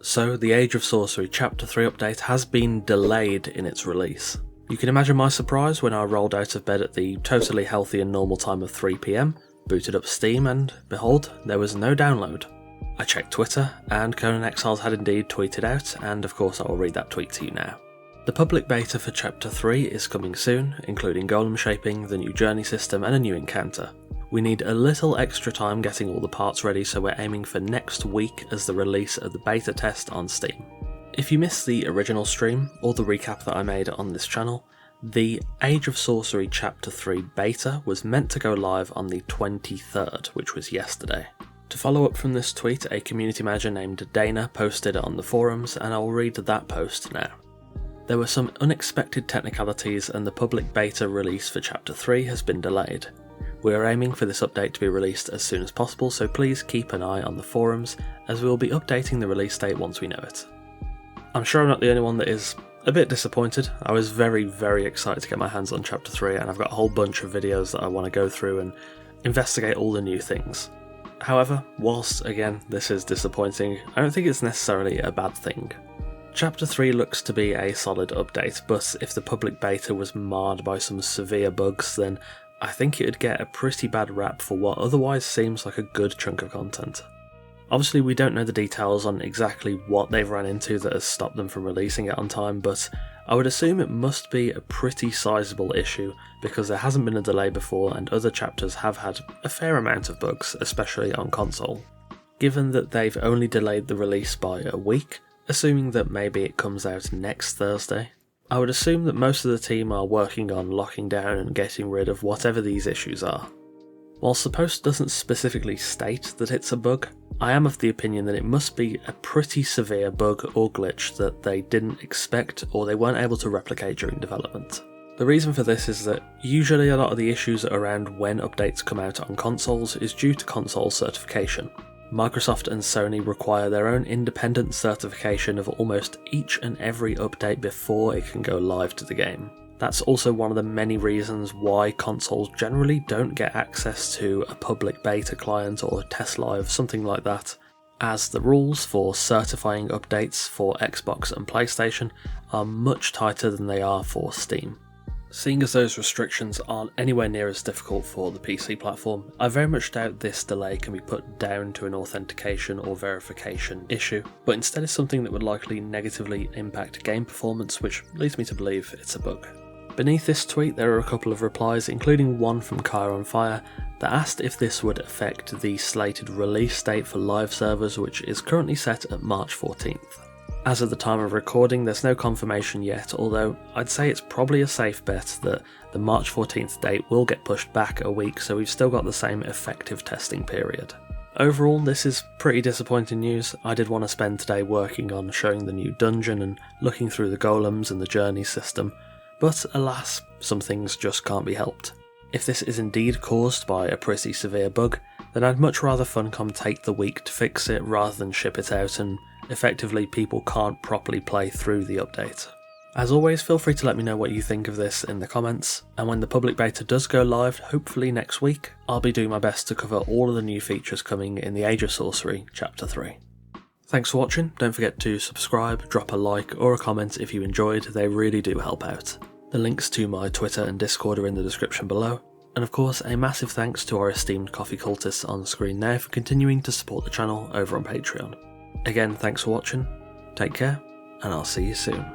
So, the Age of Sorcery Chapter 3 update has been delayed in its release. You can imagine my surprise when I rolled out of bed at the totally healthy and normal time of 3 PM, booted up Steam, and behold, there was no download. I checked Twitter, and Conan Exiles had indeed tweeted out, and of course I will read that tweet to you now. The public beta for Chapter 3 is coming soon, including golem shaping, the new journey system, and a new encounter. We need a little extra time getting all the parts ready, so we're aiming for next week as the release of the beta test on Steam. If you missed the original stream, or the recap that I made on this channel, the Age of Sorcery Chapter 3 beta was meant to go live on the 23rd, which was yesterday. To follow up from this tweet, a community manager named Dana posted it on the forums, and I'll read that post now. There were some unexpected technicalities and the public beta release for Chapter 3 has been delayed. We are aiming for this update to be released as soon as possible, so please keep an eye on the forums as we will be updating the release date once we know it. I'm sure I'm not the only one that is a bit disappointed. I was very excited to get my hands on Chapter 3, and I've got a whole bunch of videos that I want to go through and investigate all the new things. However, whilst again this is disappointing, I don't think it's necessarily a bad thing. Chapter 3 looks to be a solid update, but if the public beta was marred by some severe bugs, then I think it would get a pretty bad rap for what otherwise seems like a good chunk of content. Obviously we don't know the details on exactly what they've ran into that has stopped them from releasing it on time, but I would assume it must be a pretty sizable issue because there hasn't been a delay before and other chapters have had a fair amount of bugs, especially on console. Given that they've only delayed the release by a week, assuming that maybe it comes out next Thursday, I would assume that most of the team are working on locking down and getting rid of whatever these issues are. Whilst the post doesn't specifically state that it's a bug, I am of the opinion that it must be a pretty severe bug or glitch that they didn't expect or they weren't able to replicate during development. The reason for this is that usually a lot of the issues around when updates come out on consoles is due to console certification. Microsoft and Sony require their own independent certification of almost each and every update before it can go live to the game. That's also one of the many reasons why consoles generally don't get access to a public beta client or test live, something like that, as the rules for certifying updates for Xbox and PlayStation are much tighter than they are for Steam. Seeing as those restrictions aren't anywhere near as difficult for the PC platform, I very much doubt this delay can be put down to an authentication or verification issue, but instead is something that would likely negatively impact game performance, which leads me to believe it's a bug. Beneath this tweet there are a couple of replies, including one from Kyron Fire that asked if this would affect the slated release date for live servers, which is currently set at March 14th. As of the time of recording, there's no confirmation yet, although I'd say it's probably a safe bet that the March 14th date will get pushed back a week, so we've still got the same effective testing period. Overall, this is pretty disappointing news. I did want to spend today working on showing the new dungeon and looking through the golems and the journey system, but alas, some things just can't be helped. If this is indeed caused by a pretty severe bug, then I'd much rather Funcom take the week to fix it rather than ship it out and effectively people can't properly play through the update. As always, feel free to let me know what you think of this in the comments, and when the public beta does go live, hopefully next week, I'll be doing my best to cover all of the new features coming in the Age of Sorcery Chapter 3. Thanks for watching, don't forget to subscribe, drop a like or a comment if you enjoyed, they really do help out. The links to my Twitter and Discord are in the description below, and of course a massive thanks to our esteemed coffee cultists on screen now for continuing to support the channel over on Patreon. Again, thanks for watching, take care, and I'll see you soon.